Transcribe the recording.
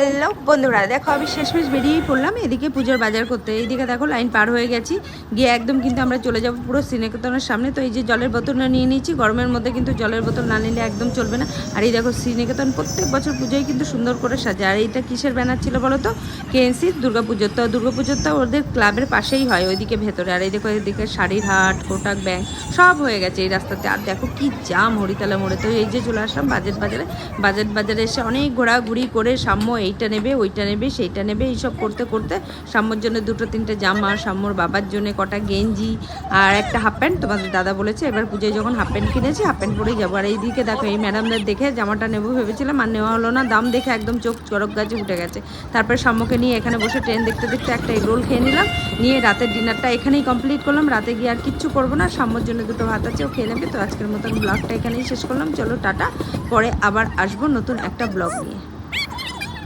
Hello বন্ধুরা, দেখো আমি শেষমেশ বেরিয়েই পড়লাম এদিকে পুজোর বাজার করতে। এইদিকে দেখো লাইন পার হয়ে গেছি, গিয়ে একদম কিন্তু আমরা চলে যাব পুরো শ্রীনিকেতনের সামনে। তো এই যে জলের বোতলটা নিয়ে নিয়েছি, গরমের মধ্যে কিন্তু জলের বোতল না নিলে একদম চলবে না। আর এই দেখো শ্রীনিকেতন প্রত্যেক বছর পুজোয় কিন্তু সুন্দর করে সাজে। আর এইটা কিসের ব্যানার ছিল বলো তো? কেএনসি দুর্গাপুজোর। তো দুর্গাপুজোরটা ওদের ক্লাবের পাশেই হয়, ওইদিকে ভেতরে। আর এই দেখো এদিকে শাড়ির হাট, কোটাক ব্যাংক সব হয়ে গেছে এই রাস্তাতে। আর দেখো কি জাম হরিতলা মোড়ে। তো এই যে চলে আসলাম বাজারে এসে অনেক ঘোরাঘুরি করে সাম্য এইটা নেবে, ওইটা নেবে, সেইটা নেবে, এইসব করতে করতে সাম্যর জন্য দুটো তিনটে জামা, সাম্যর বাবার জন্য কটা গেঞ্জি আর একটা হাফ প্যান্ট। তোমাদের দাদা বলেছে এবার পুজোয় যখন হাফ প্যান্ট কিনেছি হাফ প্যান্ট পরেই যাবো। আর এইদিকে দেখো এই ম্যাডামদের দেখে জামাটা নেবো ভেবেছিলাম, আর নেওয়া হলো না। দাম দেখে একদম চোখ চড়ক গাছে উঠে গেছে। তারপরে সাম্যকে নিয়ে এখানে বসে ট্রেন দেখতে দেখতে একটা এগরোল খেয়ে নিলাম, নিয়ে রাতের ডিনারটা এখানেই কমপ্লিট করলাম। রাতে গিয়ে আর কিচ্ছু করবো না, সাম্যর জন্য দুটো ভাত আছে, ও খেয়ে নেবে। তো আজকের মতন ব্লগটা এখানেই শেষ করলাম। চলো টাটা, পরে আবার আসবো নতুন একটা ব্লগ নিয়ে।